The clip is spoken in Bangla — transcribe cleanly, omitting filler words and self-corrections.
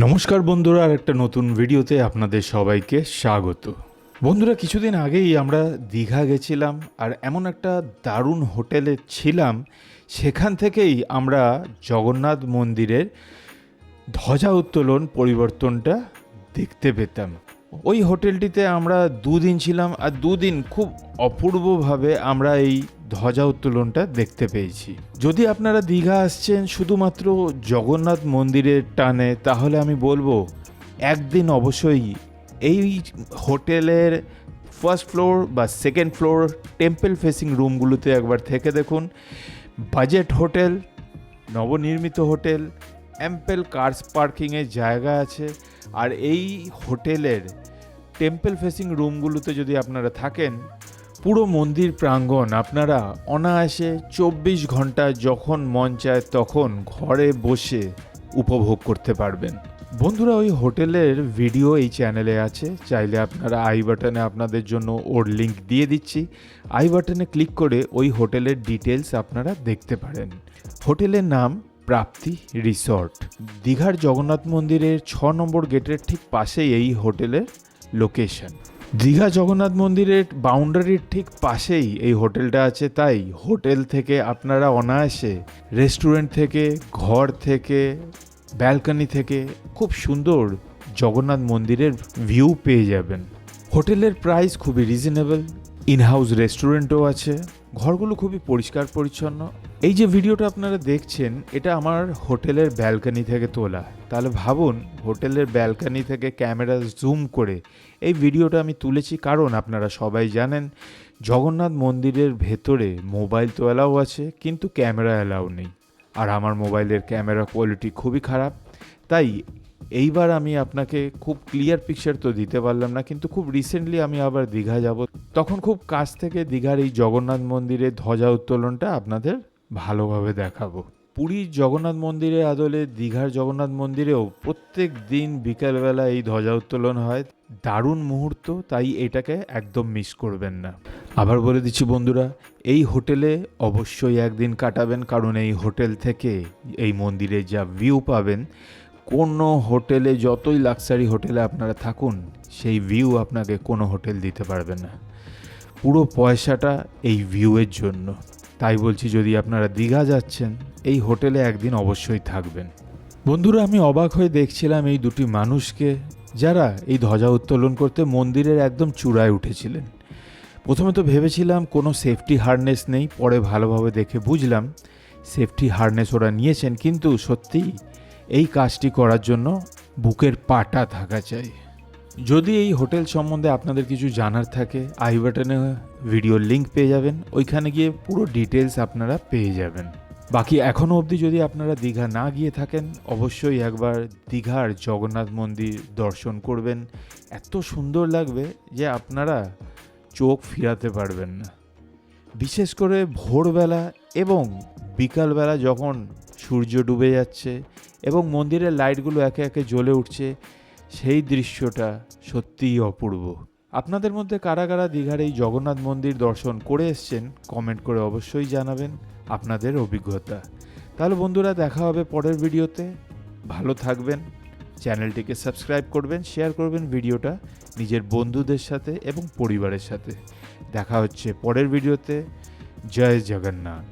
নমস্কার বন্ধুরা, আর একটা নতুন ভিডিওতে আপনাদের সবাইকে স্বাগত। বন্ধুরা, কিছুদিন আগেই আমরা দীঘা গেছিলাম আর এমন একটা দারুণ হোটেলে ছিলাম, সেখান থেকেই আমরা জগন্নাথ মন্দিরের ধ্বজা উত্তোলন পরিবর্তনটা দেখতে পেতাম। ওই হোটেলটিতে আমরা দুদিন ছিলাম আর দুদিন খুব অপূর্বভাবে আমরা এই ধ্বজা উত্তোলনটা দেখতে পেয়েছি। যদি আপনারা দীঘা আসছেন শুধুমাত্র জগন্নাথ মন্দিরের টানে, তাহলে আমি বলবো একদিন অবশ্যই এই হোটেলের ফার্স্ট ফ্লোর বা সেকেন্ড ফ্লোর টেম্পল ফেসিং রুমগুলোতে একবার থেকে দেখুন। বাজেট হোটেল, নবনির্মিত হোটেল, অ্যাম্পেল কার্স পার্কিংয়ের জায়গা আছে। আর এই হোটেলের টেম্পল ফেসিং রুমগুলোতে যদি আপনারা থাকেন, পুরো মন্দির প্রাঙ্গণ আপনারা অনায়াসে 24 ঘন্টা যখন মন চায় তখন ঘরে বসে উপভোগ করতে পারবেন। বন্ধুরা, ওই হোটেলের ভিডিও এই চ্যানেলে আছে, চাইলে আপনারা আই বাটনে আপনাদের জন্য ওর লিঙ্ক দিয়ে দিচ্ছি। আই বাটনে ক্লিক করে ওই হোটেলের ডিটেলস আপনারা দেখতে পারেন। হোটেলের নাম প্রাপ্তি রিসর্ট। দীঘার জগন্নাথ মন্দিরের 6 নম্বর গেটের ঠিক পাশেই এই হোটেলের লোকেশন। দীঘা জগন্নাথ মন্দিরের বাউন্ডারির ঠিক পাশেই এই হোটেলটা আছে, তাই হোটেল থেকে আপনারা অনায়াসে রেস্টুরেন্ট থেকে, ঘর থেকে, ব্যালকনি থেকে খুব সুন্দর জগন্নাথ মন্দিরের ভিউ পেয়ে যাবেন। হোটেলের প্রাইস খুবই রিজনেবল, ইনহাউস রেস্টুরেন্টও আছে, ঘরগুলো খুবই পরিষ্কার পরিচ্ছন্ন। এই যে ভিডিওটা আপনারা দেখছেন, এটা আমার হোটেলের ব্যালকনি থেকে তোলা। তাহলে ভাবুন, হোটেলের ব্যালকনি থেকে ক্যামেরা জুম করে এই ভিডিওটা আমি তুলেছি, কারণ আপনারা সবাই জানেন জগন্নাথ মন্দিরের ভেতরে মোবাইল তো অ্যালাউ আছে, কিন্তু ক্যামেরা অ্যালাউ নেই। আর আমার মোবাইলের ক্যামেরা কোয়ালিটি খুবই খারাপ, তাই এইবার আমি আপনাকে খুব ক্লিয়ার পিকচার তো দিতে পারলাম না। কিন্তু খুব রিসেন্টলি আমি আবার দীঘা যাব, তখন খুব কাছ থেকে দীঘার এই জগন্নাথ মন্দিরের ধ্বজা উত্তোলনটা আপনাদের ভালোভাবে দেখাবো। পুরীর জগন্নাথ মন্দিরের আদলে দীঘার জগন্নাথ মন্দিরেও প্রত্যেক দিন বিকালবেলা এই ধ্বজা উত্তোলন হয়। দারুণ মুহূর্ত, তাই এটাকে একদম মিস করবেন না। আবার বলে দিচ্ছি বন্ধুরা, এই হোটেলে অবশ্যই একদিন কাটাবেন, কারণ এই হোটেল থেকে এই মন্দিরে যা ভিউ পাবেন, কোনো হোটেলে, যতই লাক্সারি হোটেলে আপনারা থাকুন, সেই ভিউ আপনাকে কোনো হোটেল দিতে পারবে না। পুরো পয়সাটা এই ভিউয়ের জন্য। তাই বলছি, যদি আপনারা দীঘা যাচ্ছেন, এই হোটেলে একদিন অবশ্যই থাকবেন। বন্ধুরা, আমি অবাক হয়ে দেখছিলাম এই দুটি মানুষকে, যারা এই ধ্বজা উত্তোলন করতে মন্দিরের একদম চূড়ায় উঠেছিলেন। প্রথমে তো ভেবেছিলাম কোনো সেফটি হারনেস নেই, পরে ভালোভাবে দেখে বুঝলাম সেফটি হারনেস ওরা নিয়েছেন, কিন্তু সত্যিই এই কাজটি করার জন্য বুকের পাটা থাকা চাই। যদি এই হোটেল সম্বন্ধে আপনাদের কিছু জানার থাকে, আই বাটনে ভিডিওর লিঙ্ক পেয়ে যাবেন, ওইখানে গিয়ে পুরো ডিটেলস আপনারা পেয়ে যাবেন। বাকি এখনও অবধি যদি আপনারা দীঘা না গিয়ে থাকেন, অবশ্যই একবার দীঘার জগন্নাথ মন্দির দর্শন করবেন। এত সুন্দর লাগবে যে আপনারা চোখ ফিরাতে পারবেন না। বিশেষ করে ভোরবেলা এবং বিকালবেলা যখন সূর্য ডুবে যাচ্ছে এবং মন্দিরের লাইটগুলো একে একে জ্বলে উঠছে, সেই দৃশ্যটা সত্যিই অপূর্ব। আপনাদের মধ্যে কারা কারা দীঘার এই জগন্নাথ মন্দির দর্শন করে এসছেন, কমেন্ট করে অবশ্যই জানাবেন আপনাদের অভিজ্ঞতা। তাহলে বন্ধুরা, দেখা হবে পরের ভিডিওতে। ভালো থাকবেন, চ্যানেলটিকে সাবস্ক্রাইব করবেন, শেয়ার করবেন ভিডিওটা নিজের বন্ধুদের সাথে এবং পরিবারের সাথে। দেখা হচ্ছে পরের ভিডিওতে। জয় জগন্নাথ।